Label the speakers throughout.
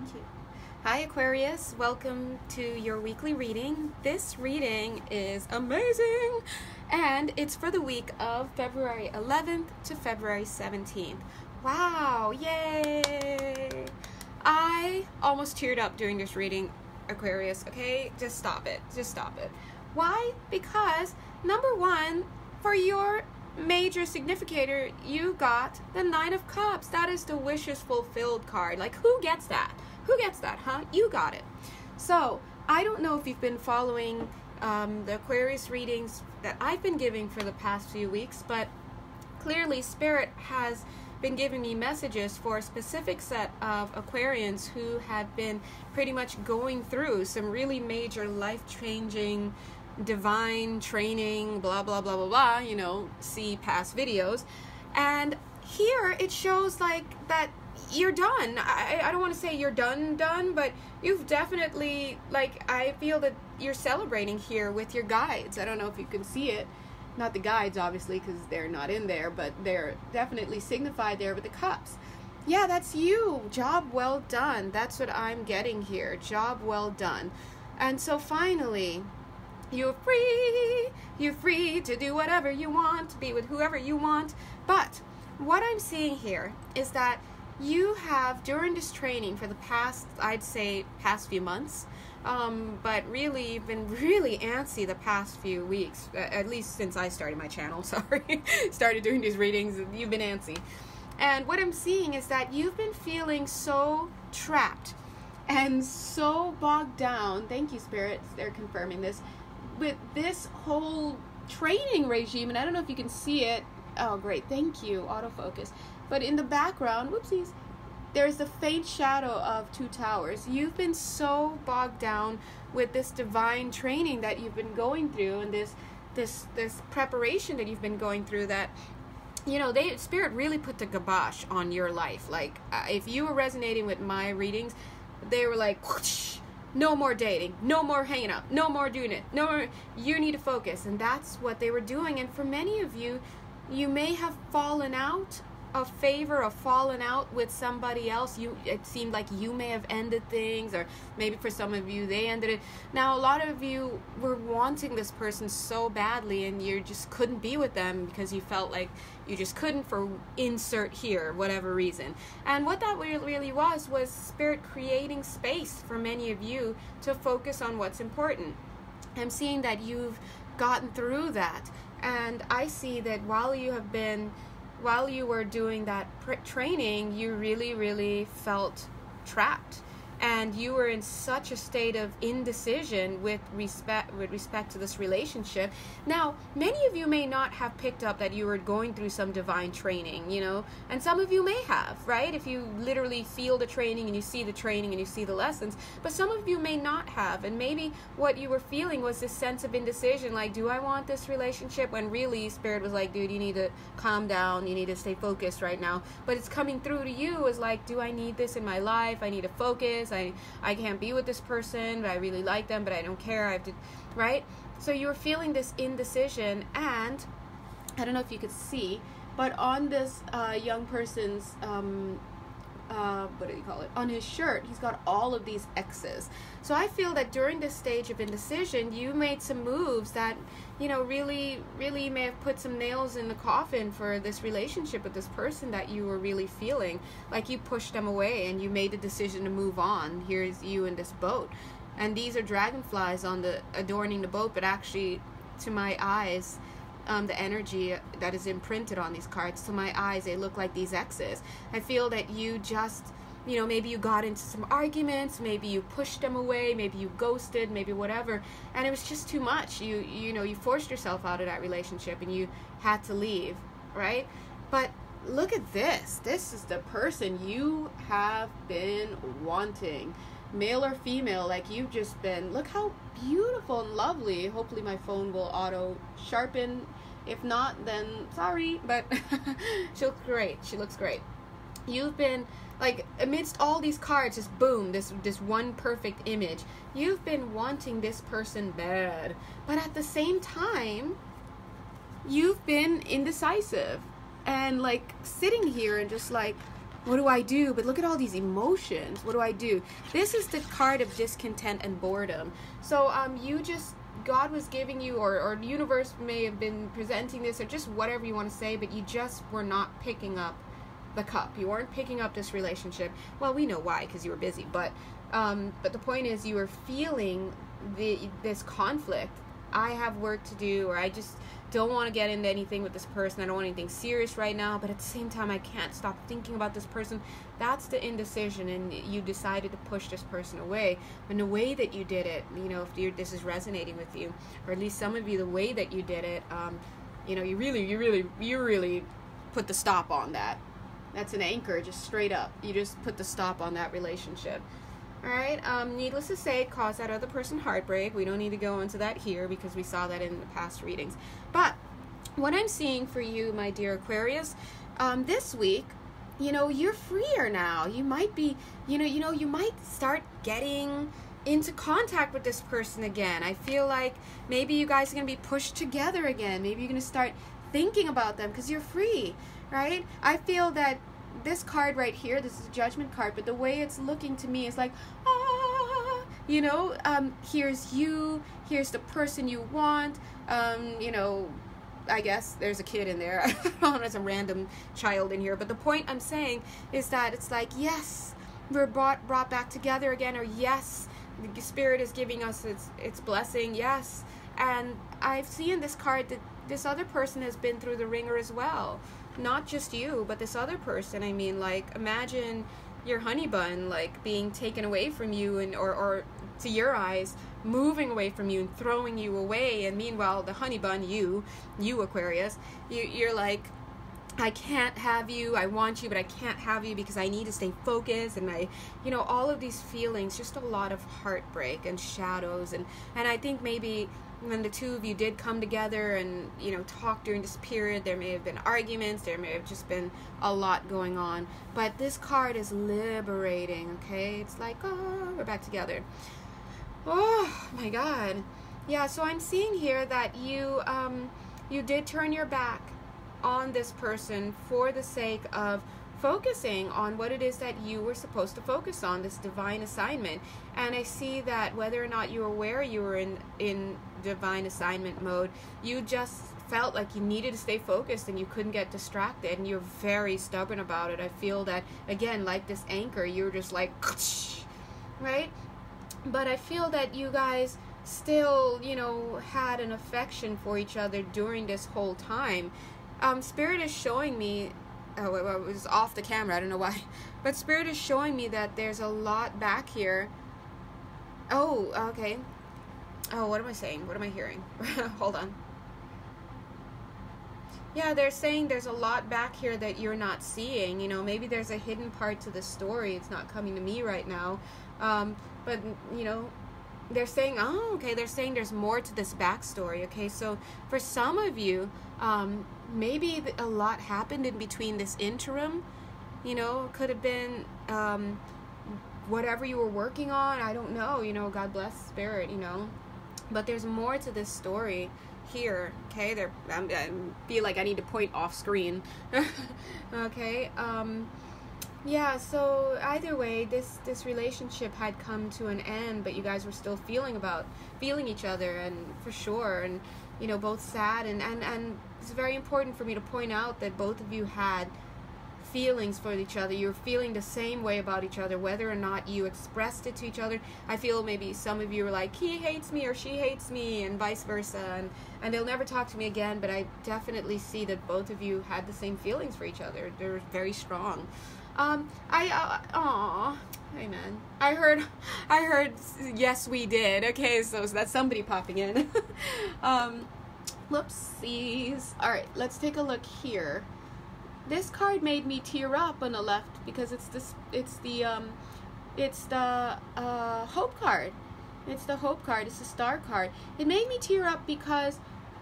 Speaker 1: Thank you. Hi Aquarius, welcome to your weekly reading. This reading is amazing and it's for the week of February 11th to February 17th. Wow, yay! I almost teared up during this reading, Aquarius, okay? Just stop it. Why? Because, number one, for your major significator, you got the Nine of Cups. That is the wishes fulfilled card. Like, who gets that? Who gets that, huh? You got it. So, I don't know if you've been following the Aquarius readings that I've been giving for the past few weeks, but clearly Spirit has been giving me messages for a specific set of Aquarians who have been pretty much going through some really major life-changing divine training, blah blah blah blah blah, you know, see past videos. And here it shows like that you're done. I don't want to say you're done, but you've definitely, like, I feel that you're celebrating here with your guides. I don't know if you can see it. Not the guides, obviously, because they're not in there, but they're definitely signified there with the cups. Yeah, that's you. Job well done. That's what I'm getting here. Job well done. And so finally, you're free. You're free to do whatever you want, to be with whoever you want. But what I'm seeing here is that you have, during this training for the past, I'd say, past few months, but really, you've been really antsy the past few weeks, at least since I started my channel, sorry, started doing these readings, you've been antsy. And what I'm seeing is that you've been feeling so trapped and so bogged down, thank you spirits, they're confirming this, with this whole training regime, and I don't know if you can see it, oh great, thank you, autofocus, but in the background, whoopsies, there's the faint shadow of two towers. You've been so bogged down with this divine training that you've been going through, and this preparation that you've been going through, that, you know, Spirit really put the kibosh on your life. Like, if you were resonating with my readings, they were like, whoosh, no more dating, no more hanging out, no more doing it, no more, you need to focus. And that's what they were doing. And for many of you, you may have fallen out of favor, or fallen out with somebody else. It seemed like you may have ended things, or maybe for some of you they ended it. Now a lot of you were wanting this person so badly and you just couldn't be with them because you felt like you just couldn't, for insert here, whatever reason. And what that really was Spirit creating space for many of you to focus on what's important. I'm seeing that you've gotten through that, and I see that while you were doing that training, you really felt trapped, and you were in such a state of indecision with respect to this relationship. Now, many of you may not have picked up that you were going through some divine training, you know, and some of you may have, right? If you literally feel the training and you see the training and you see the lessons, but some of you may not have, and maybe what you were feeling was this sense of indecision, like, do I want this relationship? When really Spirit was like, dude, you need to calm down, you need to stay focused right now. But it's coming through to you as like, do I need this in my life? I need to focus. I can't be with this person, but I really like them, but I don't care. I have to, right? So you were feeling this indecision, and I don't know if you could see, but on this young person's, what do you call it? On his shirt, he's got all of these X's. So I feel that during this stage of indecision, you made some moves that, you know, really may have put some nails in the coffin for this relationship with this person that you were really feeling. Like, you pushed them away and you made the decision to move on. Here's you in this boat. And these are dragonflies on the adorning the boat, but actually, to my eyes, the energy that is imprinted on these cards, to my eyes, they look like these X's. I feel that you just, you know, maybe you got into some arguments, maybe you pushed them away, maybe you ghosted, maybe whatever, and it was just too much. You know, you forced yourself out of that relationship and you had to leave, right? But look at this. This is the person you have been wanting. Male or female, like, you've just been, look how beautiful and lovely. Hopefully my phone will auto sharpen. If not, then sorry, but she looks great. She looks great. You've been, like, amidst all these cards, just boom, this one perfect image. You've been wanting this person bad, but at the same time, you've been indecisive and, like, sitting here and just like, what do I do? But look at all these emotions. What do I do? This is the card of discontent and boredom. So you just, God was giving you, or the universe may have been presenting this, or just whatever you want to say, but you just were not picking up the cup. You weren't picking up this relationship. Well, we know why, because you were busy. But the point is, you were feeling this conflict. I have work to do, or I just don't want to get into anything with this person. I don't want anything serious right now, but at the same time, I can't stop thinking about this person. That's the indecision, and you decided to push this person away. And the way that you did it, you know, if this is resonating with you, or at least some of you, the way that you did it, you know, you really put the stop on that. That's an anchor, just straight up. You just put the stop on that relationship. All right, needless to say, it caused that other person heartbreak. We don't need to go into that here because we saw that in the past readings. But what I'm seeing for you, my dear Aquarius, this week, you know, you're freer now. You might be, you might start getting into contact with this person again. I feel like maybe you guys are going to be pushed together again. Maybe you're going to start thinking about them because you're free, right? I feel that this card right here, this is a judgment card, but the way it's looking to me is like, you know, here's you, here's the person you want, you know, I guess there's a kid in there. I don't know, there's a random child in here, but the point I'm saying is that it's like, yes, we're brought back together again, or yes, the Spirit is giving us its blessing, yes. And I've seen this card that this other person has been through the ringer as well. Not just you, but this other person. I mean, like, imagine your honey bun, like, being taken away from you, and or to your eyes, moving away from you and throwing you away. And meanwhile, the honey bun, you Aquarius, you're like, I can't have you, I want you, but I can't have you because I need to stay focused, and you know, all of these feelings, just a lot of heartbreak and shadows, and I think maybe when the two of you did come together and, you know, talk during this period, there may have been arguments, there may have just been a lot going on, but this card is liberating, okay? It's like, oh, we're back together. Oh my God. Yeah, so I'm seeing here that you did turn your back on this person for the sake of focusing on what it is that you were supposed to focus on, this divine assignment. And I see that whether or not you were aware you were in divine assignment mode, you just felt like you needed to stay focused and you couldn't get distracted, and you're very stubborn about it. I feel that, again, like this anchor, you're just like, right? But I feel that you guys still, you know, had an affection for each other during this whole time. Spirit is showing me, oh, it was off the camera, I don't know why, but Spirit is showing me that there's a lot back here. Oh, okay. Oh, what am I saying? What am I hearing? Hold on. Yeah, they're saying there's a lot back here that you're not seeing. You know, maybe there's a hidden part to the story. It's not coming to me right now. But, you know, they're saying, oh, okay, they're saying there's more to this backstory, okay? So for some of you, maybe a lot happened in between this interim. You know, could have been whatever you were working on. I don't know, you know, God bless Spirit, you know. But there's more to this story here, okay? I feel like I need to point off screen. Okay, yeah, so either way, this relationship had come to an end, but you guys were still feeling each other, and for sure, and, you know, both sad, and it's very important for me to point out that both of you had feelings for each other. You were feeling the same way about each other, whether or not you expressed it to each other. I feel maybe some of you were like, he hates me or she hates me, and vice versa, and they'll never talk to me again, but I definitely see that both of you had the same feelings for each other. They're very strong. Aw, hey man. I heard, yes we did. Okay, so that's somebody popping in. Whoopsies. Alright, let's take a look here. This card made me tear up on the left because it's the hope card. It's the hope card. It's the star card. It made me tear up because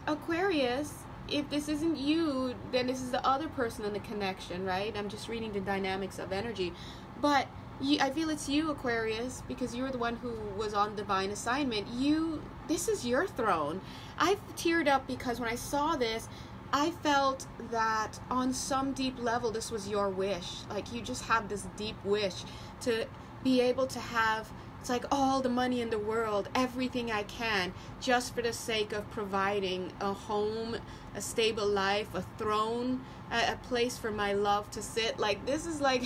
Speaker 1: Aquarius, if this isn't you, then this is the other person in the connection, right? I'm just reading the dynamics of energy. But I feel it's you, Aquarius, because you were the one who was on divine assignment. This is your throne. I've teared up because when I saw this, I felt that on some deep level, this was your wish. Like, you just have this deep wish to be able to have, it's like all the money in the world, everything I can, just for the sake of providing a home, a stable life, a throne, a place for my love to sit. Like, this is like,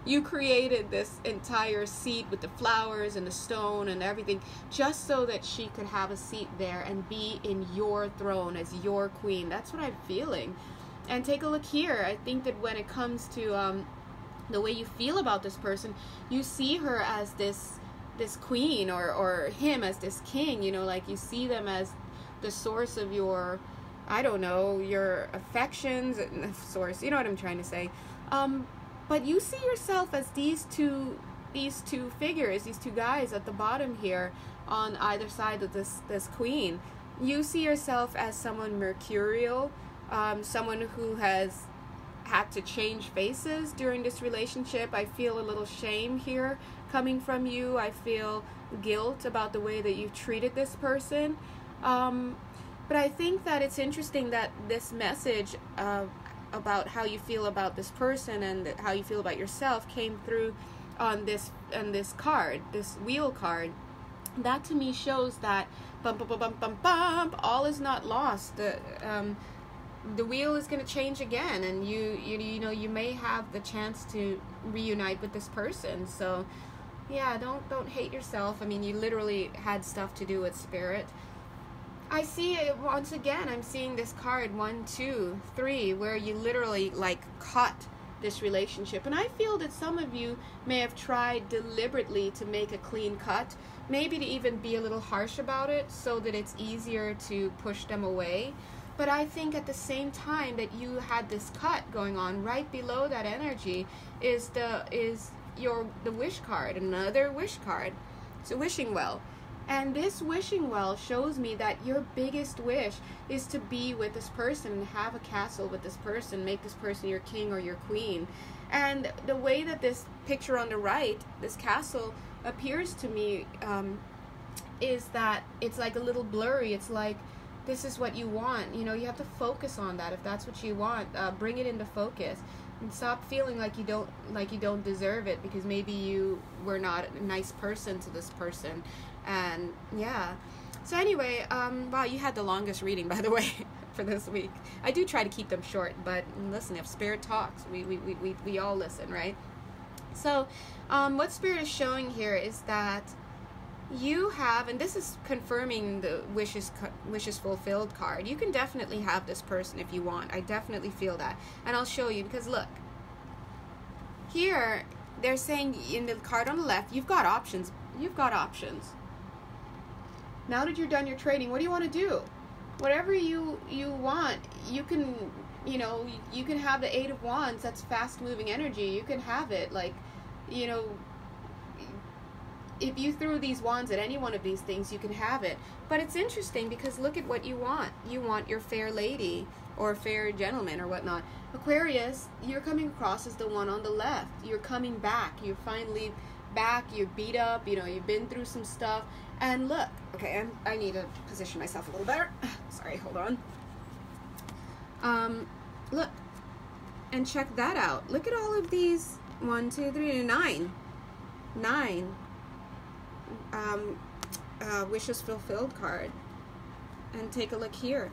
Speaker 1: you created this entire seat with the flowers and the stone and everything, just so that she could have a seat there and be in your throne as your queen. That's what I'm feeling. And take a look here. I think that when it comes to the way you feel about this person, you see her as this queen, or him as this king, you know, like you see them as the source of your, I don't know, your affections, source, you know what I'm trying to say. But you see yourself as these two figures, these two guys at the bottom here on either side of this queen. You see yourself as someone mercurial, someone who has had to change faces during this relationship. I feel a little shame here coming from you. I feel guilt about the way that you've treated this person. But I think that it's interesting that this message about how you feel about this person and how you feel about yourself came through on this card, this wheel card. That to me shows that bump, bump, bump, bump, bump, all is not lost. The wheel is going to change again, and you know, you may have the chance to reunite with this person. So yeah, don't hate yourself. I mean, you literally had stuff to do with spirit. I see it once again. I'm seeing this card 1, 2, 3, where you literally like cut this relationship. And I feel that some of you may have tried deliberately to make a clean cut, maybe to even be a little harsh about it so that it's easier to push them away. But I think at the same time that you had this cut going on, right below that energy is the wish card, another wish card. It's a wishing well. And this wishing well shows me that your biggest wish is to be with this person and have a castle with this person, make this person your king or your queen. And the way that this picture on the right, this castle, appears to me is that it's like a little blurry. It's like, this is what you want. You know, you have to focus on that. If that's what you want, bring it into focus. And stop feeling like you don't deserve it because maybe you were not a nice person to this person. And yeah, so anyway, wow, you had the longest reading, by the way, for this week. I do try to keep them short, but listen, if spirit talks, we all listen, right? So what spirit is showing here is that you have, and this is confirming the wishes fulfilled card, you can definitely have this person if you want. I definitely feel that, and I'll show you, because look here, they're saying in the card on the left, you've got options. Now that you're done your trading, what do you want to do? Whatever you want, you can, you know, you can have the 8 of Wands. That's fast moving energy. You can have it, like, you know, if you threw these wands at any one of these things, you can have it. But it's interesting because look at what you want. You want your fair lady or fair gentleman or whatnot. Aquarius, you're coming across as the one on the left. You're coming back. You're finally back. You're beat up. You know, you've been through some stuff. And look, okay, I need to position myself a little better. Sorry, hold on. Look, and check that out. Look at all of these. 1, 2, 3, 9. Wishes fulfilled card. And take a look here.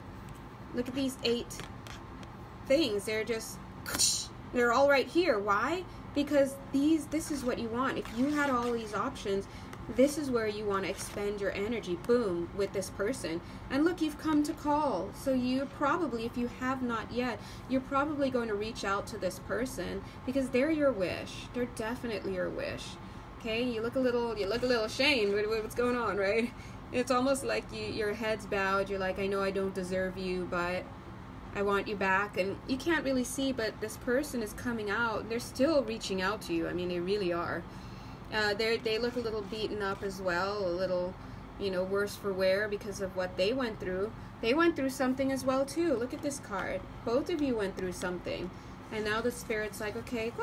Speaker 1: Look at these 8 things. They're all right here. Why? Because this is what you want. If you had all these options, this is where you want to expend your energy. Boom, with this person. And look, you've come to call. So you're probably, if you have not yet, you're probably going to reach out to this person because they're your wish. They're definitely your wish. Okay, you look a little ashamed. What's going on, right? It's almost like your head's bowed. You're like, I know I don't deserve you, but I want you back. And you can't really see, but this person is coming out. They're still reaching out to you. I mean, they really are. They look a little beaten up as well, a little, you know, worse for wear because of what they went through. They went through something as well too. Look at this card. Both of you went through something, and now the spirit's like, okay,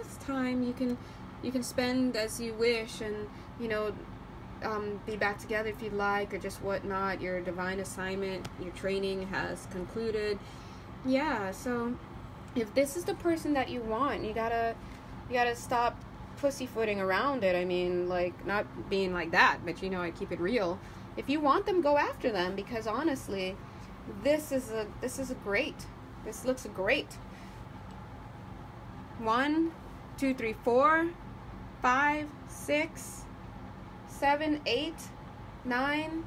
Speaker 1: it's time. You can spend as you wish, and you know, be back together if you'd like, or just whatnot. Your divine assignment, your training has concluded. yeah, so if this is the person that you want, you gotta stop pussyfooting around it. I mean, like, not being like that, but you know, I keep it real. If you want them, go after them, because honestly, this looks great. 1, 2, 3, 4, 5, 6, 7, 8, 9.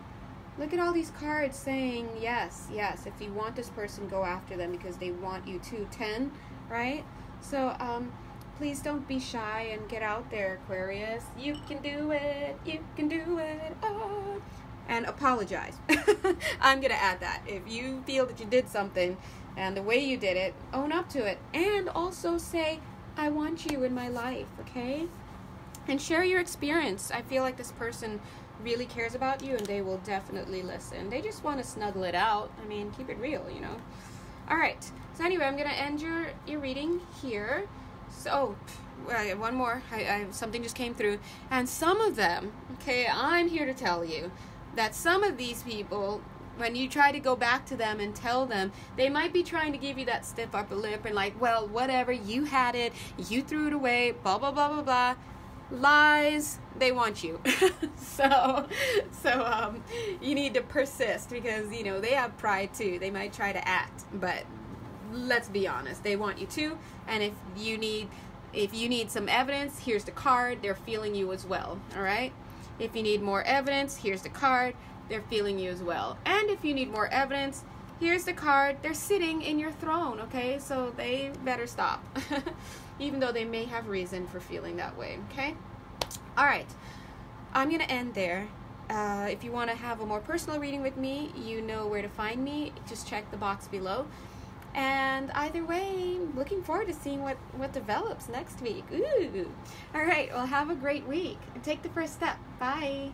Speaker 1: Look at all these cards saying yes, yes. If you want this person, go after them because they want you too. 10, right? So, please don't be shy and get out there, Aquarius. You can do it. You can do it. Oh. And apologize. I'm going to add that. If you feel that you did something and the way you did it, own up to it. And also say, I want you in my life, okay? And share your experience. I feel like this person really cares about you and they will definitely listen. They just want to snuggle it out. I mean, keep it real, you know. All right. So anyway, I'm going to end your reading here. So, one more. Something just came through. And some of them, okay, I'm here to tell you that some of these people, when you try to go back to them and tell them, they might be trying to give you that stiff upper lip and like, well, whatever, you had it, you threw it away, blah, blah, blah, blah, blah. Lies. They want you. so you need to persist because, you know, they have pride too. They might try to act, but let's be honest, they want you too. And if you need some evidence, here's the card. They're feeling you as well. All right. If you need more evidence, here's the card. They're feeling you as well. And if you need more evidence, here's the card. They're sitting in your throne, okay? So they better stop. Even though they may have reason for feeling that way, okay? All right. I'm going to end there. If you want to have a more personal reading with me, you know where to find me. Just check the box below. And either way, looking forward to seeing what develops next week. Ooh. All right. Well, have a great week. And take the first step. Bye.